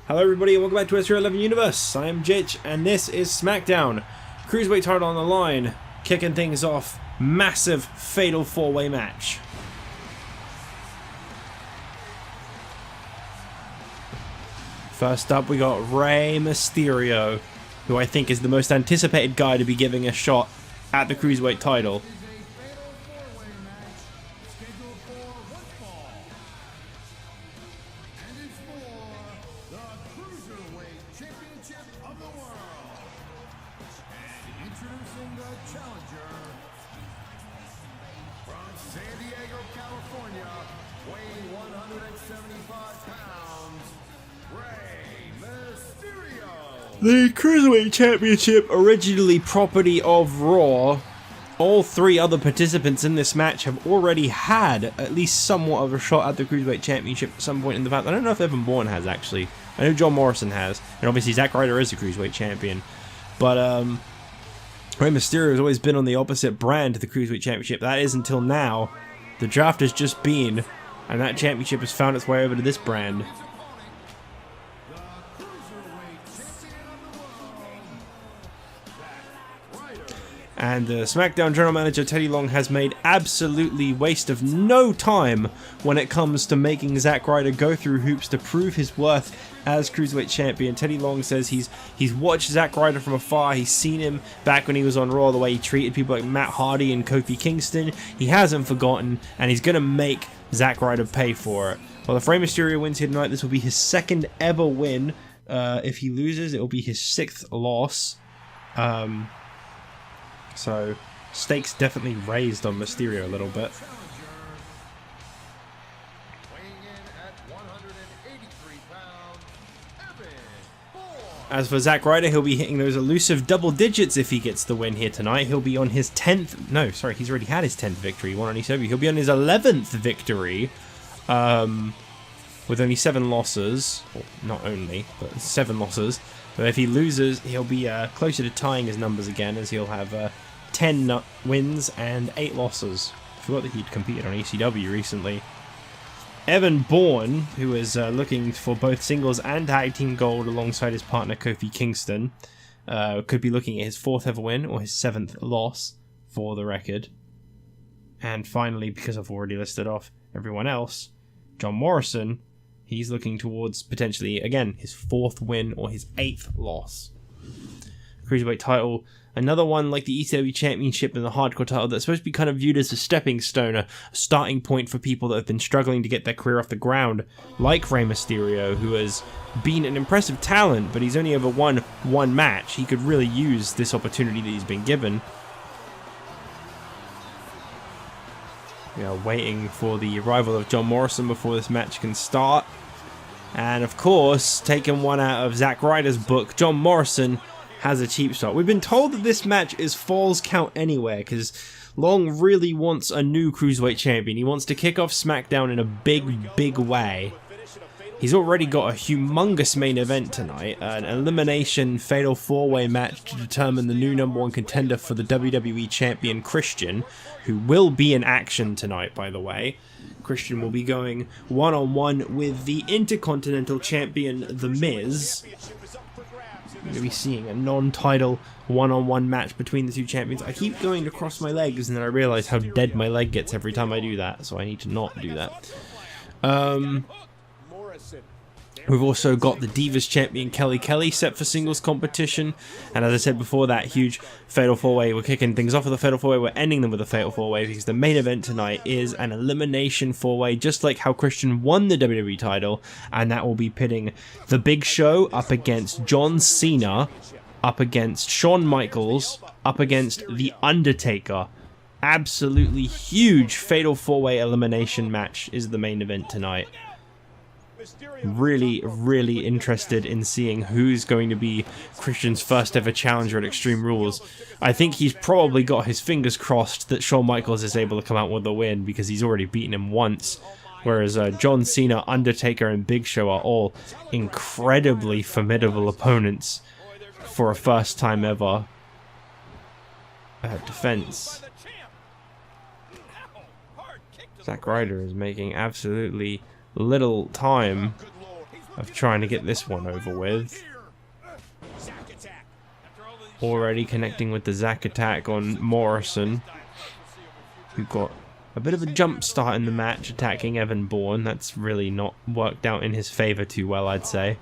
Hello everybody and welcome back to SARIA'S Universe. I am Jitch and this is SmackDown. Cruiserweight title on the line, kicking things off. Massive fatal four-way match. First up we got Rey Mysterio, who I think is the most anticipated guy to be giving a shot at the Cruiserweight title. The Cruiserweight Championship, originally property of Raw, all three other participants in this match have already had at least somewhat of a shot at the Cruiserweight Championship at some point in the past. I don't know if Bourne has, actually. I know John Morrison has, and obviously Zack Ryder is the Cruiserweight Champion. But, Rey Mysterio has always been on the opposite brand to the Cruiserweight Championship. That is until now. The draft has just been, and that championship has found its way over to this brand. And SmackDown General Manager Teddy Long has made absolutely waste of no time when it comes to making Zack Ryder go through hoops to prove his worth as Cruiserweight Champion. Teddy Long says he's watched Zack Ryder from afar. He's seen him back when he was on Raw, the way he treated people like Matt Hardy and Kofi Kingston. He hasn't forgotten, and he's going to make Zack Ryder pay for it. Well, if Rey Mysterio wins here tonight, this will be his second ever win. If he loses, it will be his 6th loss. So, stakes definitely raised on Mysterio a little bit. As for Zack Ryder, he'll be hitting those elusive double digits if he gets the win here tonight. He'll be on his 10th... No, sorry, he's already had his 10th victory. He won on ECW. He'll be on his 11th victory. With only 7 losses. Well, not only, but 7 losses. But if he loses, he'll be closer to tying his numbers again, as he'll have 10 wins and 8 losses. I forgot that he'd competed on ECW recently. Bourne, who is looking for both singles and tag team gold alongside his partner Kofi Kingston, could be looking at his 4th ever win or his 7th loss for the record. And finally, because I've already listed off everyone else, John Morrison, he's looking towards potentially, again, his 4th win or his 8th loss. Cruiserweight title, another one like the ECW Championship and the Hardcore title that's supposed to be kind of viewed as a stepping stone, a starting point for people that have been struggling to get their career off the ground, like Rey Mysterio, who has been an impressive talent, but he's only ever won one match. He could really use this opportunity that he's been given. We are waiting for the arrival of John Morrison before this match can start. And of course, taking one out of Zack Ryder's book, John Morrison has a cheap shot. We've been told that this match is Falls Count Anywhere, because Long really wants a new Cruiserweight Champion. He wants to kick off SmackDown in a big way. He's already got a humongous main event tonight, an elimination fatal 4-way match to determine the new #1 contender for the WWE Champion, Christian, who will be in action tonight, by the way. Christian will be going one-on-one with the Intercontinental Champion, The Miz. We're going to be seeing a non-title one-on-one match between the two champions. I keep going to cross my legs and then I realise how dead my leg gets every time I do that, so I need to not do that. We've also got the Divas Champion Kelly set for singles competition, and as I said before, that huge Fatal 4-Way, we're kicking things off with a Fatal 4-Way, we're ending them with a Fatal 4-Way, because the main event tonight is an Elimination 4-Way, just like how Christian won the WWE title, and that will be pitting the Big Show up against John Cena, up against Shawn Michaels, up against the Undertaker. Absolutely huge Fatal 4-Way elimination match is the main event tonight. Really interested in seeing who's going to be Christian's first ever challenger at Extreme Rules. I think he's probably got his fingers crossed that Shawn Michaels is able to come out with the win, because he's already beaten him once, whereas John Cena, Undertaker and Big Show are all incredibly formidable opponents for a first time ever defense. Zack Ryder is making absolutely little time of trying to get this one over with. Already connecting with the Zack attack on Morrison, who got a bit of a jump start in the match attacking Evan Bourne. That's really not worked out in his favour too well, I'd say.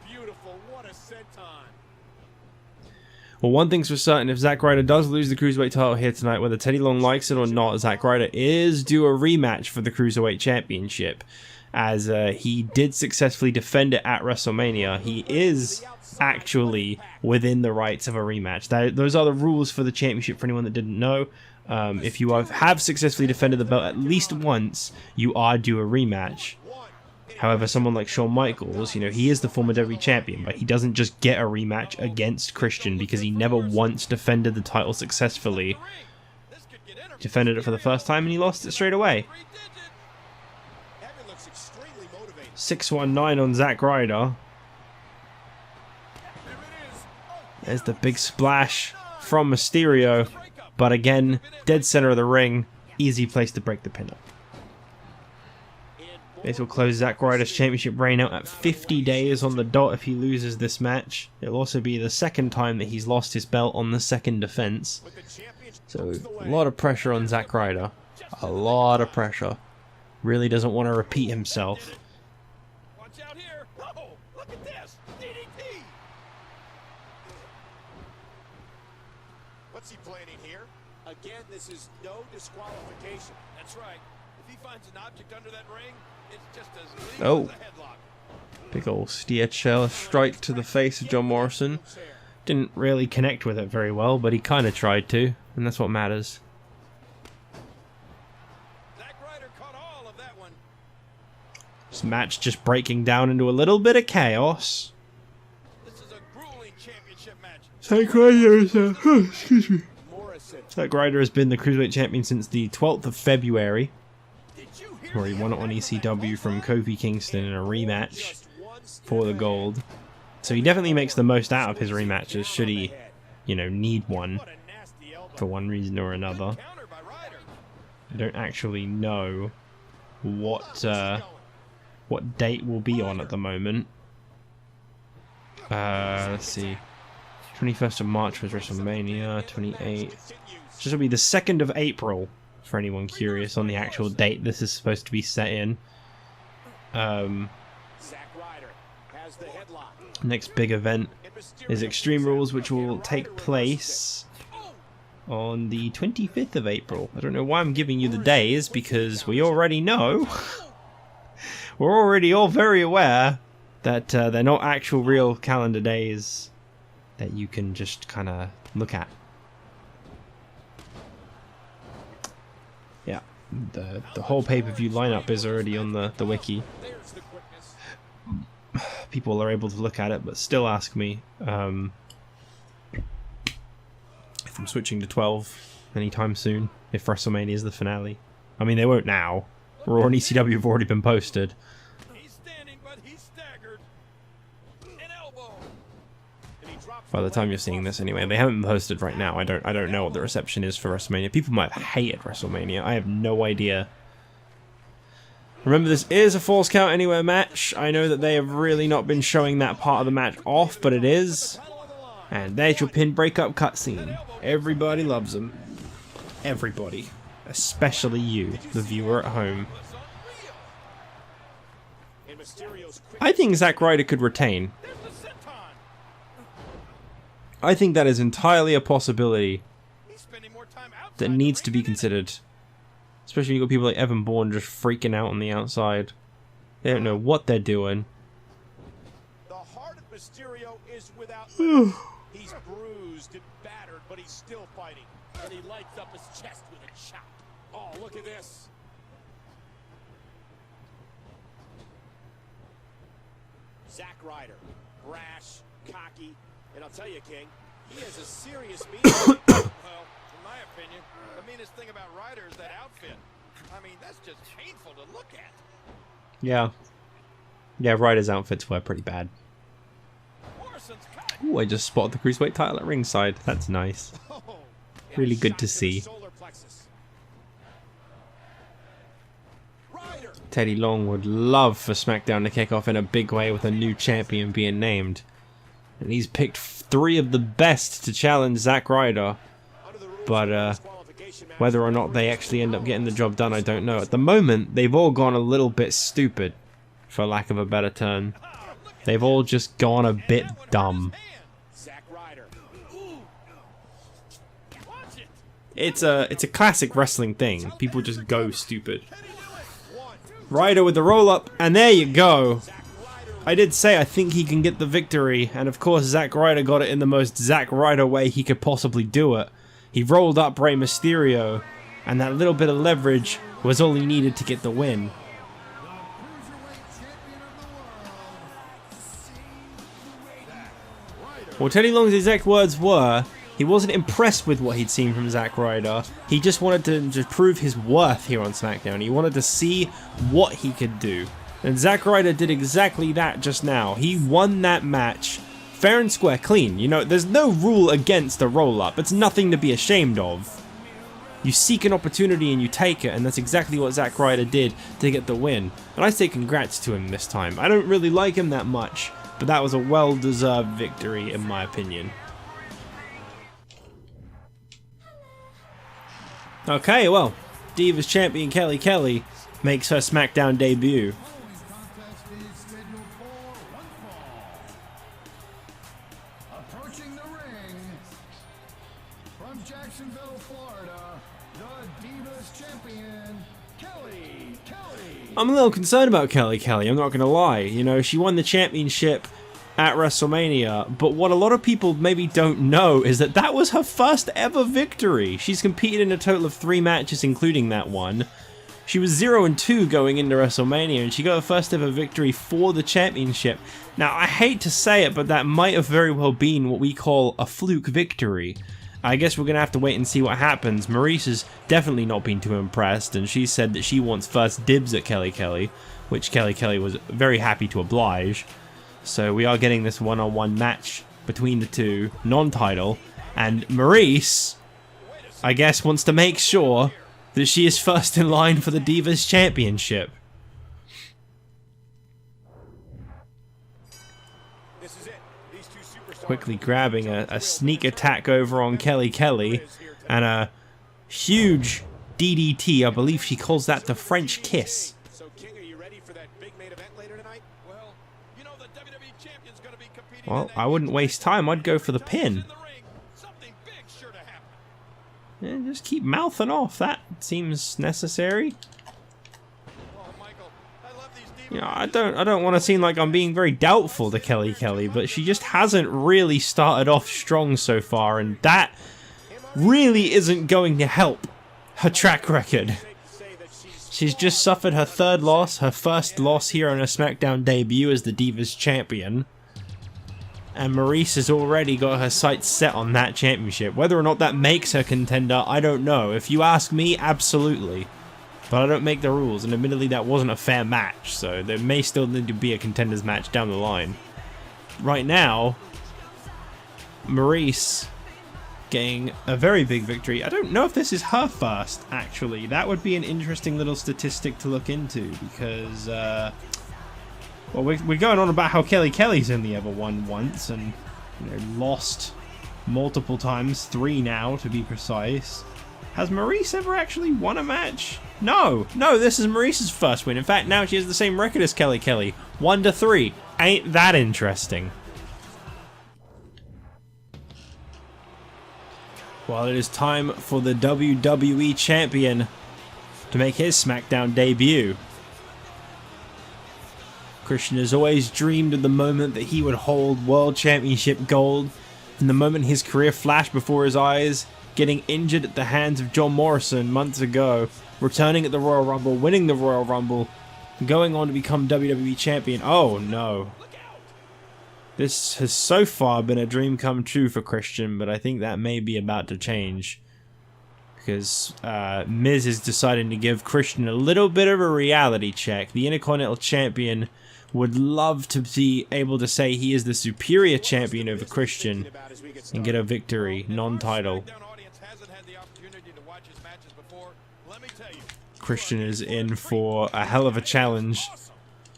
Well, one thing's for certain, if Zack Ryder does lose the Cruiserweight title here tonight, whether Teddy Long likes it or not, Zack Ryder is due a rematch for the Cruiserweight Championship, as he did successfully defend it at WrestleMania. He is actually within the rights of a rematch. Those are the rules for the championship for anyone that didn't know. If you have successfully defended the belt at least once, you are due a rematch. However, someone like Shawn Michaels, you know, he is the former WWE champion, but he doesn't just get a rematch against Christian because he never once defended the title successfully. He defended it for the first time and he lost it straight away. 619 on Zack Ryder. There's the big splash from Mysterio, but again, dead center of the ring, easy place to break the pin up. This will close Zack Ryder's championship reign out at 50 days on the dot if he loses this match. It'll also be the second time that he's lost his belt on the second defense. So a lot of pressure on Zack Ryder. A lot of pressure. Really doesn't want to repeat himself. Watch out here. Oh, look at this. DDT. What's he planning here? Again, this is no disqualification. That's right. If he finds an object under that ring, it's just as legal as a headlock. Big ol' steer chair strike to the face of John Morrison. Didn't really connect with it very well, but he kind of tried to, and that's what matters. Zack Ryder caught all of that one. This match just breaking down into a little bit of chaos. This is a grueling championship match. Zack Ryder is excuse me. Zack Ryder has been the Cruiserweight champion since the 12th of February, where he won it on ECW from Kofi Kingston in a rematch for the gold. So he definitely makes the most out of his rematches, should he, you know, need one for one reason or another. I don't actually know what date we'll be on at the moment. Let's see. 21st of March was WrestleMania, 28th. This will be the 2nd of April, for anyone curious on the actual date this is supposed to be set in. Next big event is Extreme Rules, which will take place on the 25th of April. I don't know why I'm giving you the days, because we already know. We're already all very aware that they're not actual real calendar days that you can just kind of look at. Yeah, the whole pay-per-view lineup is already on the wiki. People are able to look at it, but still ask me if I'm switching to 12 anytime soon, if WrestleMania is the finale. I mean, they won't now. Raw and ECW have already been posted. By the time you're seeing this anyway, they haven't been posted right now. I don't know what the reception is for WrestleMania. People might have hated WrestleMania. I have no idea. Remember, this is a Falls Count Anywhere match. I know that they have really not been showing that part of the match off, but it is. And there's your pin breakup cutscene. Everybody loves them. Everybody. Especially you, the viewer at home. I think Zack Ryder could retain. I think that is entirely a possibility that needs to be considered. Especially when you've got people like Evan Bourne just freaking out on the outside. They don't know what they're doing. The heart of Mysterio is without limits. He's bruised and battered, but he's still fighting. And he lights up his chest with a chop. Oh, look at this. Zack Ryder, brash, cocky, and I'll tell you, King, he has a serious meaning. Well, in my opinion, the meanest thing about Ryder is that outfit. I mean, that's just painful to look at. Yeah. Yeah, Ryder's outfits were pretty bad. Ooh, I just spotted the Cruiserweight title at ringside. That's nice. Really good to see. Teddy Long would love for SmackDown to kick off in a big way with a new champion being named. And he's picked 3 of the best to challenge Zack Ryder. But whether or not they actually end up getting the job done, I don't know. At the moment, they've all gone a little bit stupid, for lack of a better term. They've all just gone a bit dumb. It's a classic wrestling thing. People just go stupid. Ryder with the roll-up, and there you go. I did say I think he can get the victory, and of course Zack Ryder got it in the most Zack Ryder way he could possibly do it. He rolled up Rey Mysterio, and that little bit of leverage was all he needed to get the win. Well, Teddy Long's exact words were, he wasn't impressed with what he'd seen from Zack Ryder. He just wanted to prove his worth here on SmackDown. He wanted to see what he could do. And Zack Ryder did exactly that just now. He won that match fair and square, clean. You know, there's no rule against a roll-up. It's nothing to be ashamed of. You seek an opportunity and you take it, and that's exactly what Zack Ryder did to get the win. And I say congrats to him this time. I don't really like him that much, but that was a well-deserved victory in my opinion. Okay, well, Divas champion Kelly Kelly makes her SmackDown debut. Approaching the ring from Jacksonville, Florida, the Divas champion, Kelly Kelly. I'm a little concerned about Kelly Kelly, I'm not going to lie. You know, she won the championship at WrestleMania, but what a lot of people maybe don't know is that that was her first ever victory. She's competed in a total of 3 matches, including that one. She was 0-2 going into WrestleMania, and she got her first ever victory for the championship. Now, I hate to say it, but that might have very well been what we call a fluke victory. I guess we're going to have to wait and see what happens. Maryse has definitely not been too impressed, and she said that she wants first dibs at Kelly Kelly, which Kelly Kelly was very happy to oblige. So we are getting this one-on-one match between the two, non-title, and Maryse, I guess, wants to make sure that she is first in line for the Divas Championship. Quickly grabbing a sneak attack over on Kelly Kelly, and a huge DDT, I believe she calls that the French kiss. Well, I wouldn't waste time, I'd go for the pin. Yeah, just keep mouthing off, that seems necessary. You know, I don't want to seem like I'm being very doubtful to Kelly Kelly, but she just hasn't really started off strong so far, and that really isn't going to help her track record. She's just suffered her 3rd loss, her first loss here on her SmackDown debut as the Divas Champion. And Maryse has already got her sights set on that championship. Whether or not that makes her contender, I don't know. If you ask me, absolutely. But I don't make the rules, and admittedly that wasn't a fair match, so there may still need to be a contenders match down the line. Right now, Maryse getting a very big victory. I don't know if this is her first, actually. That would be an interesting little statistic to look into, because well, we're going on about how Kelly Kelly's only ever won once, and you know, lost multiple times, 3 now to be precise. Has Maryse ever actually won a match? No, this is Maryse's first win. In fact, now she has the same record as Kelly Kelly, 1-3. Ain't that interesting? Well, it is time for the WWE Champion to make his SmackDown debut. Christian has always dreamed of the moment that he would hold World Championship gold, and the moment his career flashed before his eyes, getting injured at the hands of John Morrison months ago, returning at the Royal Rumble, winning the Royal Rumble, going on to become WWE Champion. Oh no. This has so far been a dream come true for Christian, but I think that may be about to change. Because Miz is deciding to give Christian a little bit of a reality check. The Intercontinental Champion would love to be able to say he is the superior champion over Christian and get a victory, non-title. Christian is in for a hell of a challenge.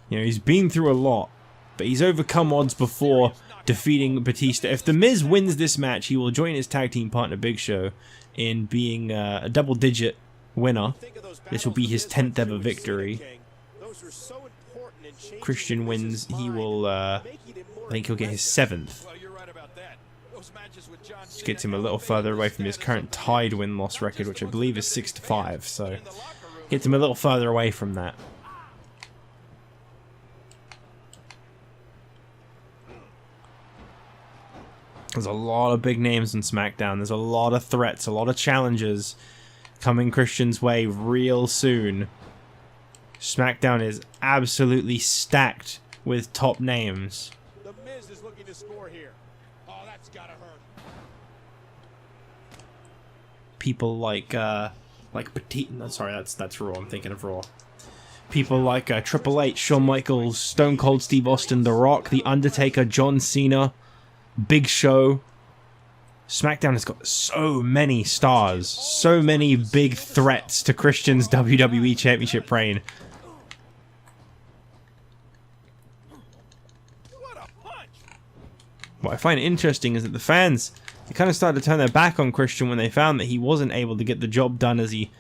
You know, he's been through a lot, but he's overcome odds before defeating Batista. If The Miz wins this match, he will join his tag team partner Big Show in being a double-digit winner. This will be his 10th ever victory. Christian wins, he will, I think he'll get his 7th. Which gets him a little further away from his current tied win-loss record, which I believe is 6-5, so gets him a little further away from that. There's a lot of big names on SmackDown. There's a lot of threats, a lot of challenges coming Christian's way real soon. SmackDown is absolutely stacked with top names. The Miz is looking to score here. Oh, that's gotta hurt. People like Batista. No, sorry, that's Raw. I'm thinking of Raw. People like Triple H, Shawn Michaels, Stone Cold Steve Austin, The Rock, The Undertaker, John Cena, Big Show. SmackDown has got so many stars, so many big threats to Christian's WWE Championship reign. What I find interesting is that the fans, they kind of started to turn their back on Christian when they found that he wasn't able to get the job done as he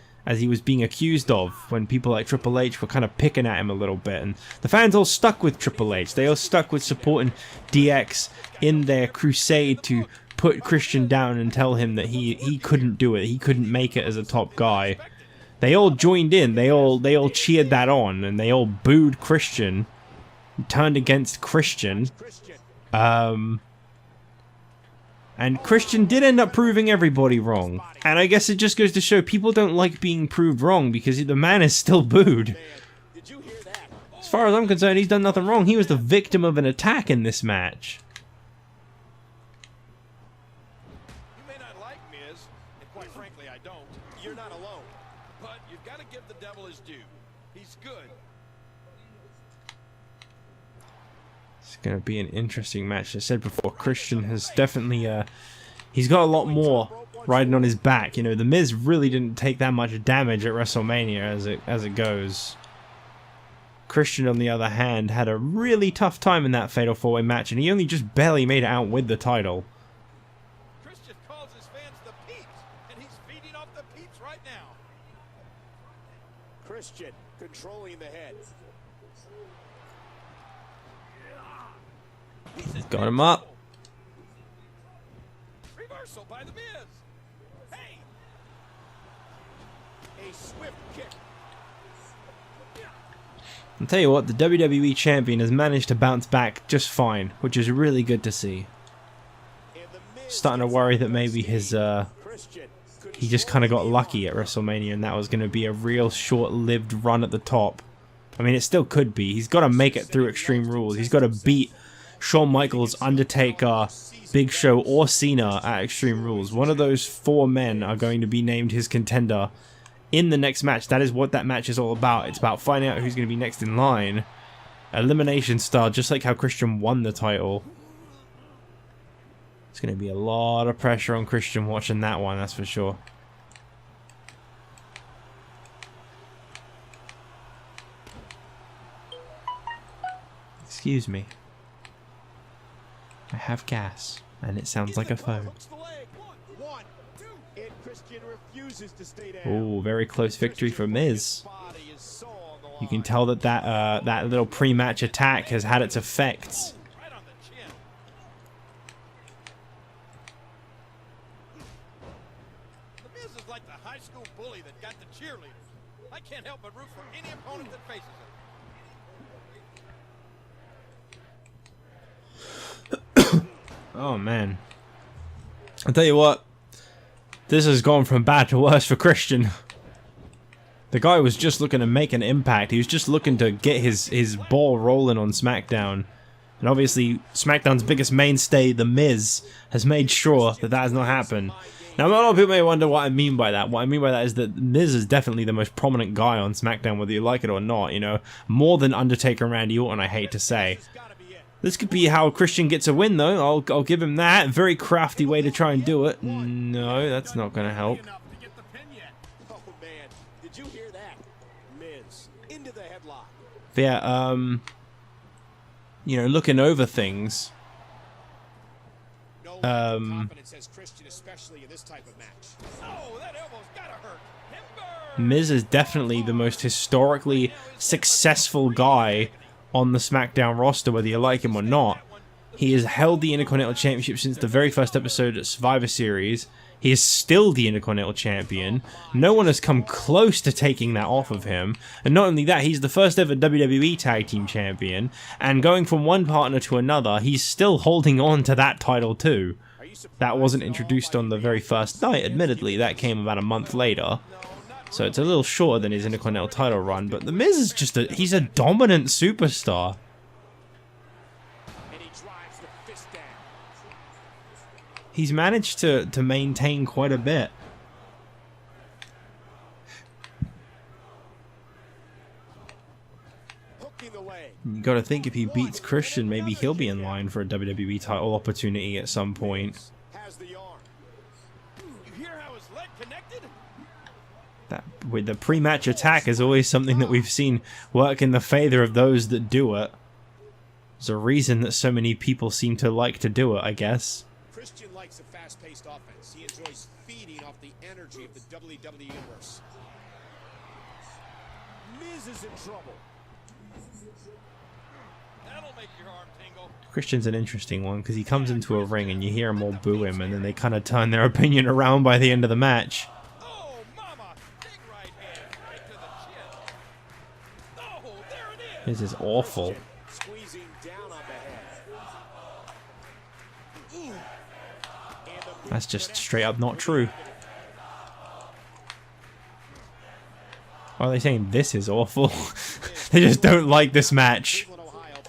was being accused of, when people like Triple H were kind of picking at him a little bit. And the fans all stuck with Triple H. They all stuck with supporting DX in their crusade to put Christian down and tell him that he couldn't do it. He couldn't make it as a top guy. They all joined in. They all cheered that on, and they all booed Christian, turned against Christian. And Christian did end up proving everybody wrong. And I guess it just goes to show people don't like being proved wrong, because the man is still booed. As far as I'm concerned, he's done nothing wrong. He was the victim of an attack in this match. You may not like Miz, and quite frankly I don't. You're not alone. But you've got to give the devil his due. He's good. It's going to be an interesting match. As I said before, Christian has definitely, he's got a lot more riding on his back. You know, The Miz really didn't take that much damage at WrestleMania as it goes. Christian, on the other hand, had a really tough time in that Fatal 4-Way match, and he only just barely made it out with the title. Christian calls his fans the peeps, and he's feeding off the peeps right now. Christian controlling the head. Got him up. Reversal by the Miz. Hey. A swift kick. I'll tell you what, the WWE Champion has managed to bounce back just fine, which is really good to see. Starting to worry that maybe his he just kind of got lucky at WrestleMania, and that was going to be a real short-lived run at the top. I mean, it still could be. He's got to make it through Extreme Rules. He's got to beat Shawn Michaels, Undertaker, Big Show, or Cena at Extreme Rules. One of those 4 men are going to be named his contender in the next match. That is what that match is all about. It's about finding out who's going to be next in line. Elimination style, just like how Christian won the title. It's going to be a lot of pressure on Christian watching that one, that's for sure. Excuse me. I have gas, and it sounds like a phone. Oh, very close victory for Miz. You can tell that that little pre-match attack has had its effects. The Miz is like the high school bully that got the cheerleaders. I can't help but root for any opponent that faces him. Oh man, I'll tell you what, this has gone from bad to worse for Christian. The guy was just looking to make an impact. He was just looking to get his ball rolling on SmackDown. And obviously, SmackDown's biggest mainstay, The Miz, has made sure that that has not happened. Now, a lot of people may wonder what I mean by that. What I mean by that is that Miz is definitely the most prominent guy on SmackDown, whether you like it or not. You know, more than Undertaker and Randy Orton, I hate to say. This could be how Christian gets a win, though. I'll give him that. Very crafty way to try and do it. No, that's not going to help. Oh man, did you hear that? But yeah, you know, looking over things. No lack of confidence as Christian, especially in this type of match. Oh, that elbow's gotta hurt. Miz is definitely the most historically successful guy on the SmackDown roster, whether you like him or not. He has held the Intercontinental Championship since the very first episode at Survivor Series. He is still the Intercontinental Champion. No one has come close to taking that off of him. And not only that, he's the first ever WWE Tag Team Champion. And going from one partner to another, he's still holding on to that title too. That wasn't introduced on the very first night, admittedly. That came about a month later. So it's a little shorter than his Intercontinental title run. But The Miz is just he's a dominant superstar. He's managed to maintain quite a bit. You gotta think if he beats Christian, maybe he'll be in line for a WWE title opportunity at some point. That with the pre-match attack is always something that we've seen work in the favor of those that do it. There's a reason that so many people seem to like to do it, I guess. Christian likes a fast-paced offense. He enjoys feeding off the energy of the WWE Universe. Miz is in trouble. That'll make your arm tingle. Christian's an interesting one because he comes into a ring and you hear them all boo him and then they kind of turn their opinion around by the end of the match. Oh, mama! Big right hand right to the chin. Oh, there it is. This is awful. Squeezing down on the head. That's just straight up not true. Why are they saying this is awful? They just don't like this match.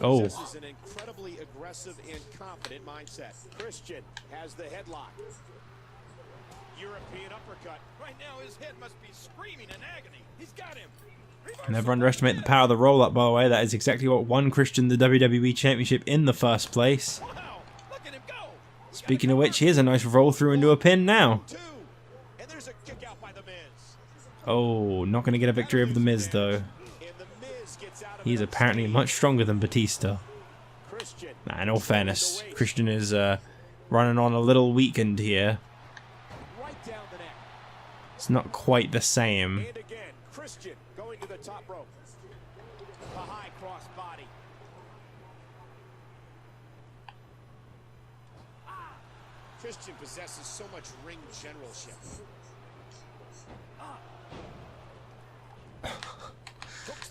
Oh. An incredibly aggressive and confident mindset. Christian has the headlock. European uppercut. Right now his head must be screaming in agony. He's got him. Never underestimate the power of the roll-up, by the way. That is exactly what won Christian the WWE Championship in the first place. Wow, look at him go. Speaking of which, here's a nice roll-through into a pin now. And there's a kick out by the Miz. Oh, not going to get a victory over The Miz, though. He's apparently much stronger than Batista. Nah, in all fairness, Christian is running on a little weakened here. It's not quite the same. And again, Christian going to the top rope. A high cross body. Christian possesses so much ring generalship.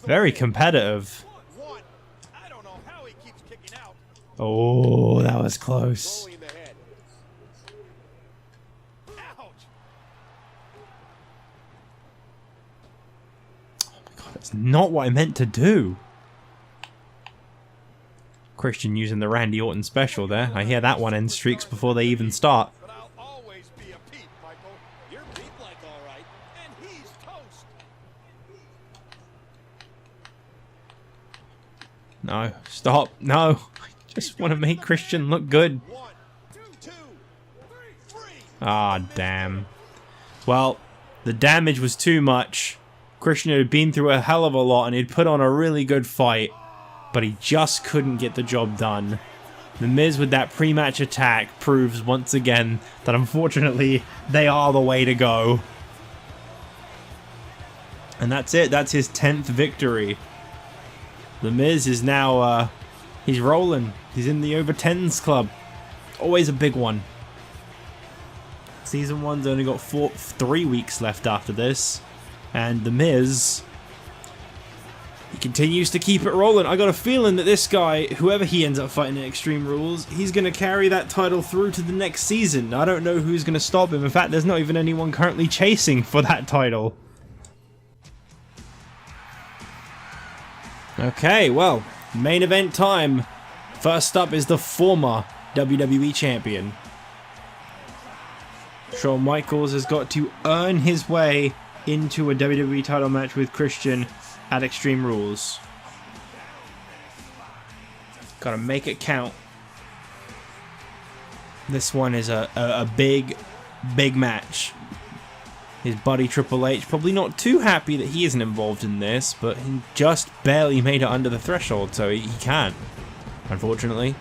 Very competitive. I don't know how he keeps kicking out. Oh, that was close. Ouch. Oh my god, that's not what I meant to do. Christian using the Randy Orton special there. I hear that one end streaks before they even start. But I'll always be a Pete, Michael. You're Pete like all right, and he's toast. No, stop. No. I just want to make Christian look good. 1, 2, 2, 3. Ah, damn. Well, the damage was too much. Christian had been through a hell of a lot and he'd put on a really good fight, but he just couldn't get the job done. The Miz with that pre-match attack proves once again that unfortunately they are the way to go. And that's it. That's his 10th victory. The Miz is now, he's rolling. He's in the over 10s club. Always a big one. Season 1's only got 3 weeks left after this. And The Miz, he continues to keep it rolling. I got a feeling that this guy, whoever he ends up fighting in Extreme Rules, he's going to carry that title through to the next season. I don't know who's going to stop him. In fact, there's not even anyone currently chasing for that title. Okay, well, main event time. First up is the former WWE Champion. Shawn Michaels has got to earn his way into a WWE title match with Christian at Extreme Rules. Gotta make it count. This one is a big, big match. His buddy Triple H probably not too happy that he isn't involved in this, but he just barely made it under the threshold, so he can't, unfortunately.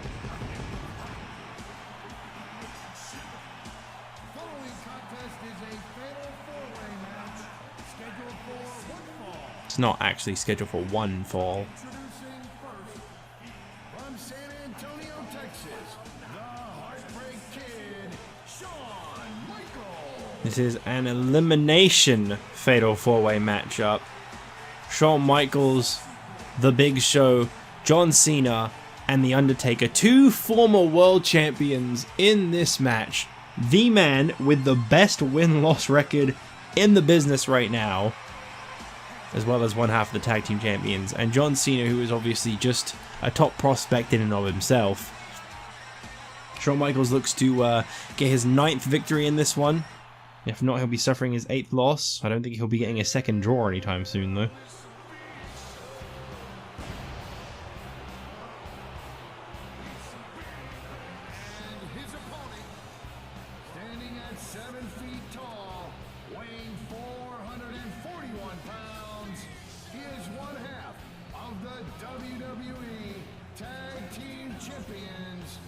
It's not actually scheduled for one fall. From San Antonio, Texas, the Heartbreak Kid, Shawn Michaels. This is an elimination fatal 4-way matchup. Shawn Michaels, The Big Show, John Cena, and The Undertaker, two former world champions in this match. The man with the best win-loss record in the business right now, as well as one half of the tag team champions, and John Cena, who is obviously just a top prospect in and of himself. Shawn Michaels looks to get his 9th victory in this one. If not, he'll be suffering his 8th loss. I don't think he'll be getting a second draw anytime soon, though. Standing at 7 feet tall, weighing 441 pounds, he is one half of the WWE Tag Team Champions,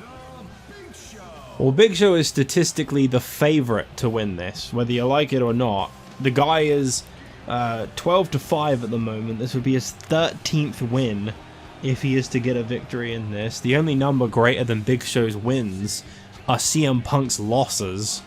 The Big Show. Well, Big Show is statistically the favorite to win this, whether you like it or not. The guy is 12-5 at the moment. This would be his 13th win if he is to get a victory in this. The only number greater than Big Show's wins are CM Punk's losses.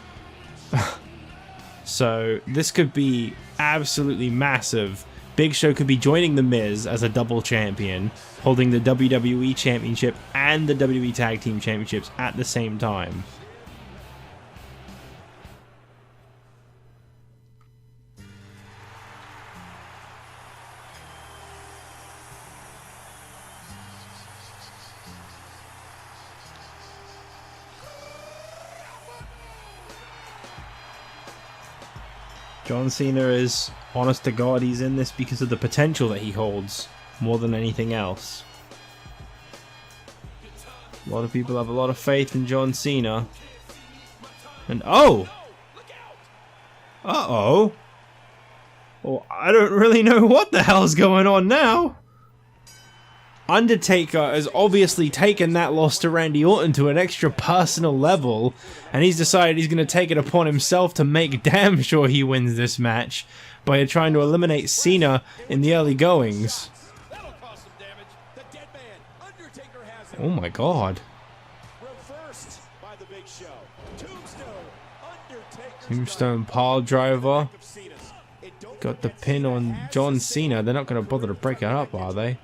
So this could be absolutely massive. Big Show could be joining The Miz as a double champion, holding the WWE Championship and the WWE Tag Team Championships at the same time. John Cena is, honest to God, he's in this because of the potential that he holds, more than anything else. A lot of people have a lot of faith in John Cena. And oh! Uh-oh! Well, I don't really know what the hell's going on now. Undertaker has obviously taken that loss to Randy Orton to an extra personal level, and he's decided he's going to take it upon himself to make damn sure he wins this match by trying to eliminate Cena in the early goings. That'll cause some damage. The dead man, Undertaker has it. Oh my god. Reversed by the Big Show. Tombstone. Undertaker's Tombstone pile driver. of Cena's. It don't Got the pin on John Cena. They're not going to bother to break it up, are they?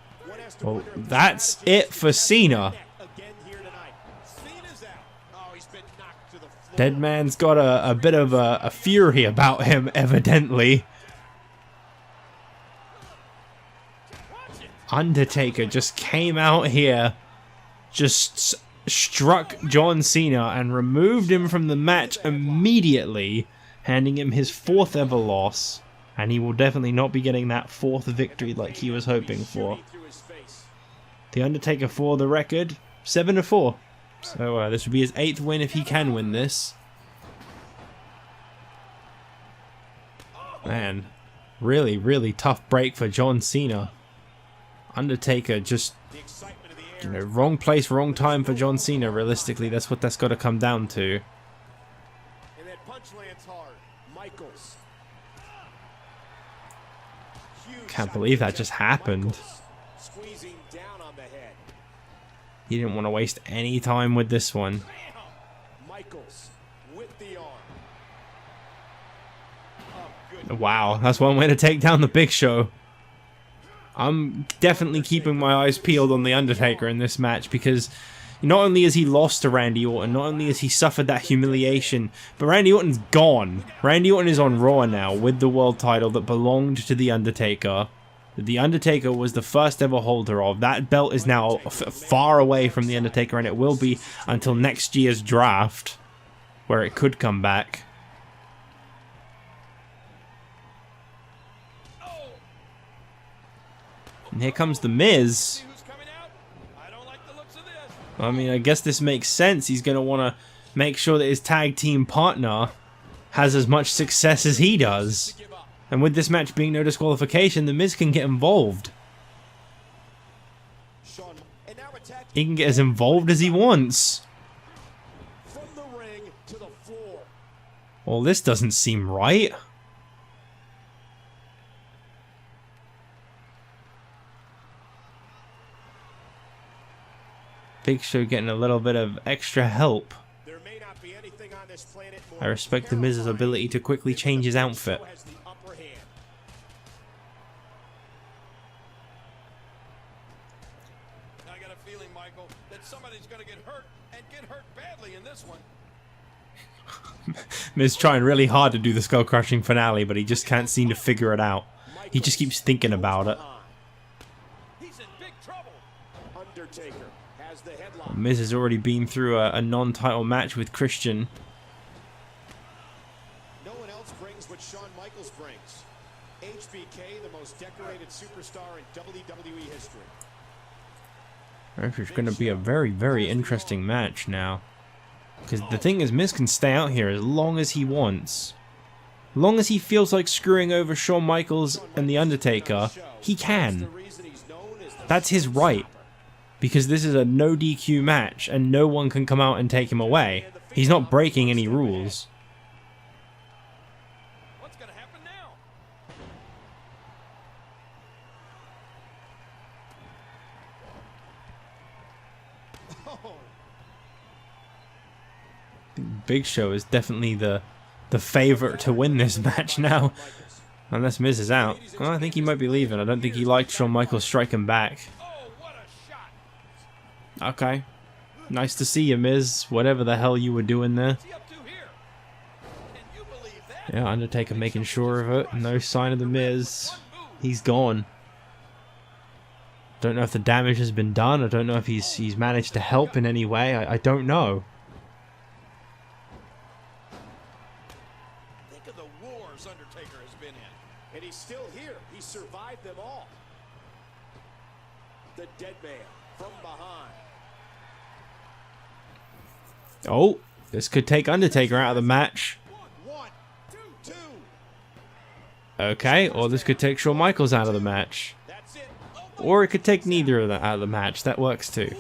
Well, that's it for Cena. again here tonight. Cena's out. Oh, he's been knocked to the floor. Dead man's got a bit of a fury about him, evidently. Undertaker just came out here, just struck John Cena and removed him from the match immediately, handing him his 4th ever loss. And he will definitely not be getting that 4th victory like he was hoping for. The Undertaker, for the record, 7-4. So this would be his 8th win if he can win this. Man, really, really tough break for John Cena. Undertaker just, you know, wrong place, wrong time for John Cena. Realistically, that's what that's got to come down to. And that punch lands hard. Michaels. Huge Can't believe that just happened. squeezing down on the head. He didn't want to waste any time with this one. Bam! Michaels with the arm. Oh, good. Wow, that's one way to take down the Big Show. I'm definitely keeping my eyes peeled on The Undertaker in this match because not only has he lost to Randy Orton, not only has he suffered that humiliation, but Randy Orton's gone. Randy Orton is on Raw now with the world title that belonged to The Undertaker. The Undertaker was the first ever holder of. That belt is now far away from The Undertaker, and it will be until next year's draft, where it could come back. And here comes The Miz. Who's coming out? I don't like the looks of this. I mean, I guess this makes sense. He's going to want to make sure that his tag team partner has as much success as he does. And with this match being no disqualification, The Miz can get involved. He can get as involved as he wants. From the ring to the floor. Well, this doesn't seem right. Big Show getting a little bit of extra help. There may not be anything on this planet more I respect The Miz's ability to quickly change his outfit. has the upper hand. I got a feeling, Michael, that somebody's going to get hurt and get hurt badly in this one. Miz trying really hard to do the skull crushing finale, but he just can't seem to figure it out. He just keeps thinking about it. He's in big trouble. Undertaker has the headlock. Miz has already been through a non-title match with Christian. No one else brings what Shawn Michaels brings. HBK, the most decorated superstar in WWE history. It's going to be a very, very interesting match now. Because the thing is, Miz can stay out here as long as he wants. As long as he feels like screwing over Shawn Michaels and The Undertaker, he can. That's his right. Because this is a no DQ match, and no one can come out and take him away. He's not breaking any rules. What's going to happen now? Oh. Big Show is definitely the favorite to win this match now. Unless Miz is out. Well, I think he might be leaving. I don't think he liked Shawn Michaels striking back. Oh, what a shot. Okay. Nice to see you, Miz. Whatever the hell you were doing there. What's he up to here? Can you believe that? Yeah, Undertaker making sure of it. No sign of the Miz. He's gone. Don't know if the damage has been done. I don't know if he's managed to help in any way. I don't know. Think of the wars Undertaker has been in. And he's still here. He survived them all. The dead man from behind. Oh, this could take Undertaker out of the match. One, two. Okay, or this could take Shawn Michaels out of the match. That's it. Or it could take neither of them out of the match. That works too.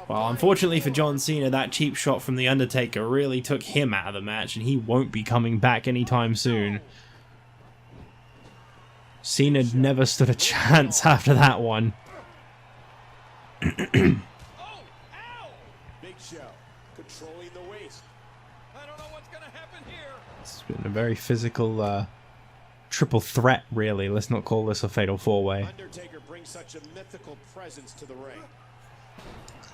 Well, unfortunately for John Cena, that cheap shot from The Undertaker really took him out of the match, and he won't be coming back anytime soon. Cena never stood a chance after that one. Oh, ow! Big Show controlling the waist. I don't know what's going to happen here. It's been a very physical triple threat, really. Let's not call this a fatal four-way. Undertaker brings such a mythical presence to the ring.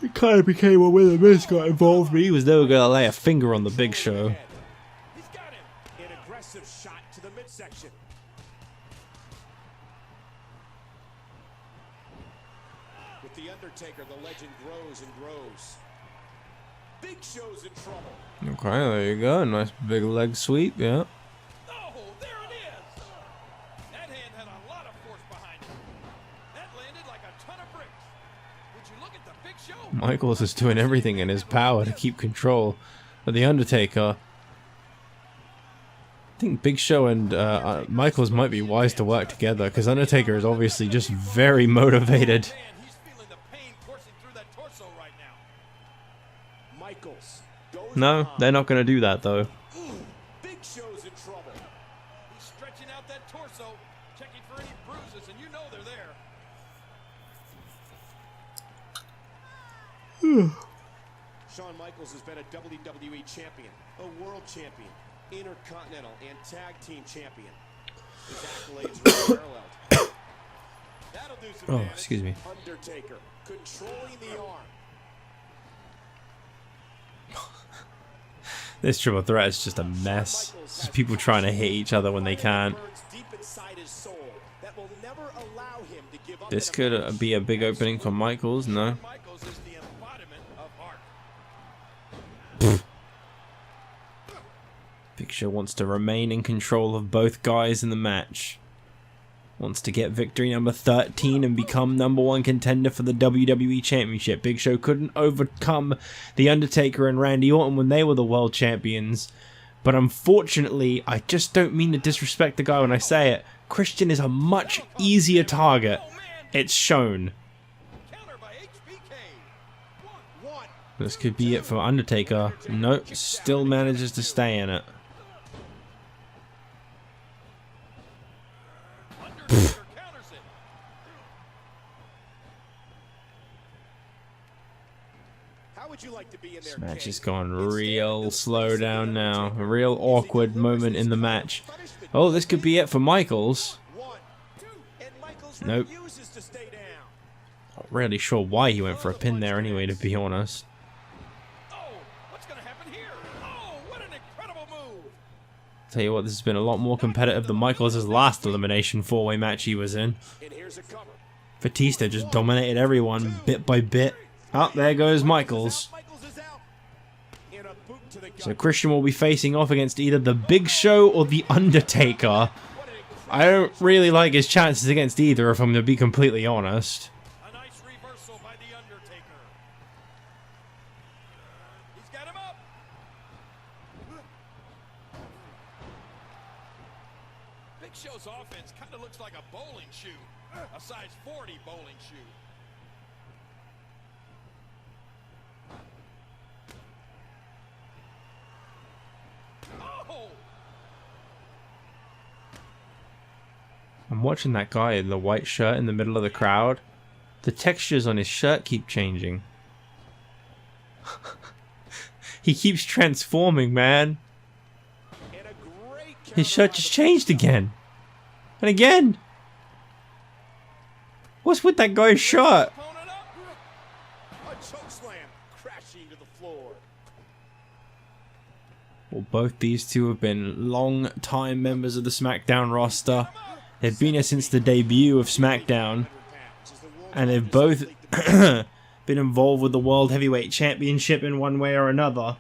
It kind of became one when The Miz got involved, but he was never going to lay a finger on the Big Show. He's got him. An aggressive shot to the midsection. With the Undertaker, the legend grows and grows. Big Show's in trouble. Okay, there you go. Nice big leg sweep, yeah. Oh, there it is. That hand had a lot of force behind it. That landed like a ton of bricks. Would you look at the Big Show? Michaels is doing everything in his power to keep control of The Undertaker. I think Big Show and Michaels might be wise to work together, because Undertaker is obviously just very motivated. Man, he's feeling the pain coursing through that torso right now. Michaels goes No, on. they're not going to do that, though. Big Show's in trouble. He's stretching out that torso, checking for any bruises, and you know they're there. Shawn Michaels has been a WWE champion, a world champion, intercontinental and tag team champion. His accolades are unparalleled. That'll do some damage. Excuse me. Undertaker controlling the arm. This triple threat is just a mess. It's just people trying to hit each other when they can't. This could be a big opening for Michaels, no? Michaels is the embodiment of art. Big Show wants to remain in control of both guys in the match. Wants to get victory number 13 and become #1 contender for the WWE Championship. Big Show couldn't overcome The Undertaker and Randy Orton when they were the world champions. But unfortunately, I just don't mean to disrespect the guy when I say it, Christian is a much easier target. It's shown. This could be it for Undertaker. Nope, still manages to stay in it. This match has gone real slow down now. A real awkward moment in the match. Oh, this could be it for Michaels. Nope. Not really sure why he went for a pin there anyway, to be honest. Tell you what, this has been a lot more competitive than Michaels' last elimination 4-way match he was in. Batista just dominated everyone bit by bit. Oh, there goes Michaels. So Christian will be facing off against either the Big Show or the Undertaker. I don't really like his chances against either, if I'm going to be completely honest. A nice reversal by the Undertaker. He's got him up. Big Show's offense kind of looks like a bowling shoe, a size 40 bowling shoe. I'm watching that guy in the white shirt in the middle of the crowd. The textures on his shirt keep changing. He keeps transforming, man. His shirt just changed again. And again. What's with that guy's shirt? Well, both these two have been long-time members of the SmackDown roster. They've been here since the debut of SmackDown, and they've both been involved with the World Heavyweight Championship in one way or another.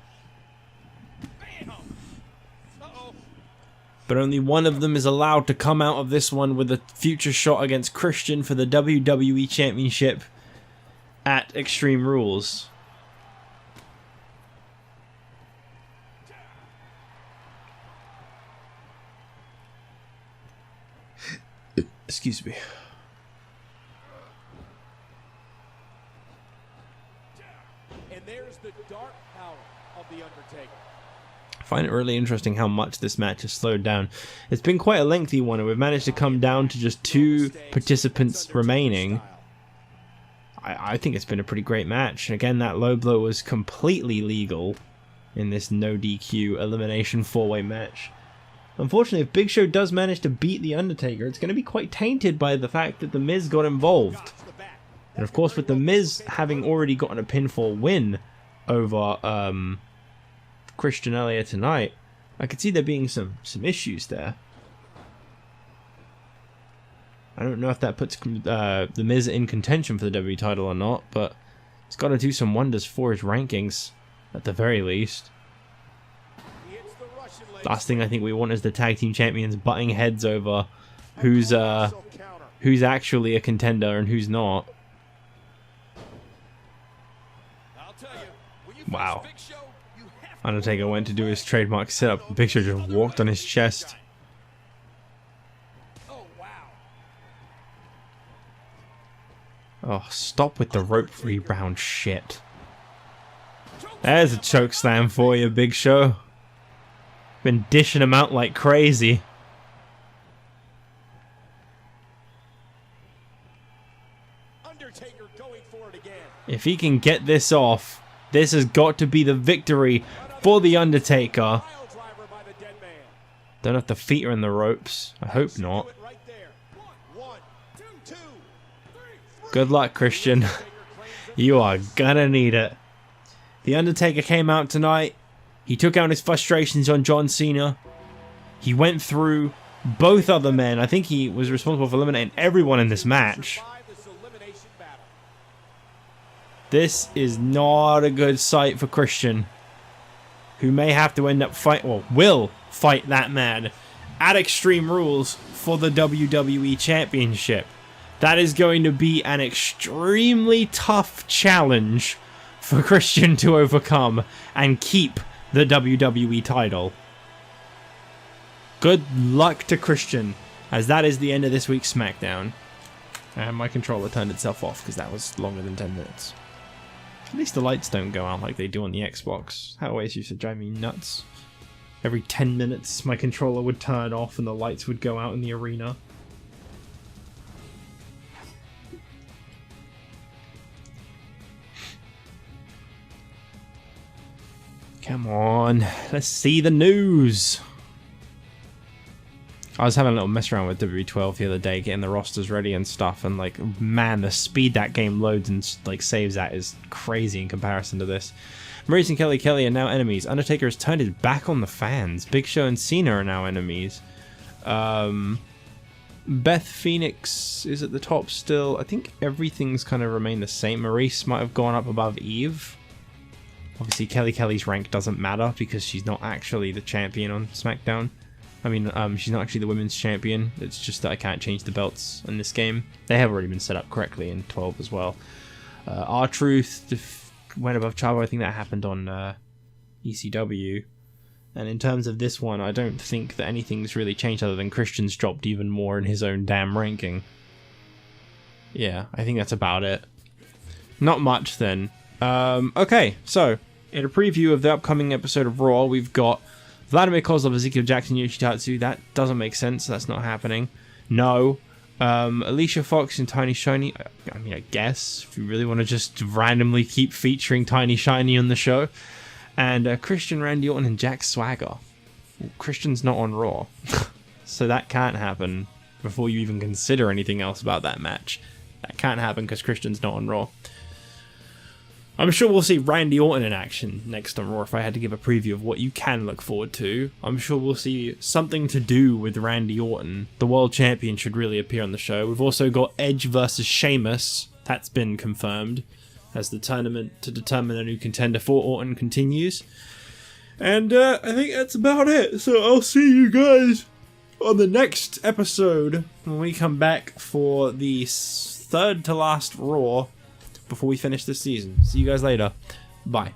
But only one of them is allowed to come out of this one with a future shot against Christian for the WWE Championship at Extreme Rules. Excuse me. And there's the dark power of the Undertaker. I find it really interesting how much this match has slowed down. It's been quite a lengthy one, and we've managed to come down to just 2 participants remaining. I think it's been a pretty great match. Again, that low blow was completely legal in this no DQ elimination 4-way match. Unfortunately, if Big Show does manage to beat The Undertaker, it's going to be quite tainted by the fact that The Miz got involved. And of course, with The Miz having already gotten a pinfall win over Christian earlier tonight, I could see there being some issues there. I don't know if that puts The Miz in contention for the WWE title or not, but it's got to do some wonders for his rankings, at the very least. Last thing I think we want is the tag team champions butting heads over who's actually a contender and who's not. Wow. Undertaker went to do his trademark setup. Big Show just walked on his chest. Oh, stop with the rope rebound shit. There's a chokeslam for you, Big Show. Been dishing them out like crazy. Undertaker going for it again. If he can get this off, this has got to be the victory for the Undertaker. Don't know if the feet are in the ropes. I hope not. Good luck, Christian. You are gonna need it. The Undertaker came out tonight. He took out his frustrations on John Cena. He went through both other men. I think he was responsible for eliminating everyone in this match. This is not a good sight for Christian, who may have to end up will fight that man at Extreme Rules for the WWE Championship. That is going to be an extremely tough challenge for Christian to overcome and keep the WWE title. Good luck to Christian, as that is the end of this week's SmackDown. And my controller turned itself off because that was longer than 10 minutes. At least the lights don't go out like they do on the Xbox. That always used to drive me nuts. Every 10 minutes my controller would turn off and the lights would go out in the arena. Come on, let's see the news. I was having a little mess around with W12 the other day, getting the rosters ready and stuff, and like, man, the speed that game loads and like saves at is crazy in comparison to this. Maryse and Kelly are now enemies. Undertaker has turned his back on the fans. Big Show and Cena are now enemies. Beth Phoenix is at the top still. I think everything's kind of remained the same. Maryse might have gone up above Eve. Obviously, Kelly's rank doesn't matter because she's not actually the champion on SmackDown. I mean, she's not actually the women's champion. It's just that I can't change the belts in this game. They have already been set up correctly in 12 as well. R-Truth went above Chavo. I think that happened on ECW. And in terms of this one, I don't think that anything's really changed other than Christian's dropped even more in his own damn ranking. Yeah, I think that's about it. Not much then. Okay, so in a preview of the upcoming episode of Raw, we've got Vladimir Kozlov, Ezekiel Jackson, Yoshitatsu. That doesn't make sense. That's not happening. No. Alicia Fox and Tiny Shiny. I mean, I guess if you really want to just randomly keep featuring Tiny Shiny on the show. And Christian, Randy Orton, and Jack Swagger. Well, Christian's not on Raw, so that can't happen before you even consider anything else about that match. That can't happen because Christian's not on Raw. I'm sure we'll see Randy Orton in action next on Raw if I had to give a preview of what you can look forward to. I'm sure we'll see something to do with Randy Orton. The World Champion should really appear on the show. We've also got Edge versus Sheamus. That's been confirmed as the tournament to determine a new contender for Orton continues. And I think that's about it. So I'll see you guys on the next episode when we come back for the third to last Raw before we finish this season. See you guys later. Bye.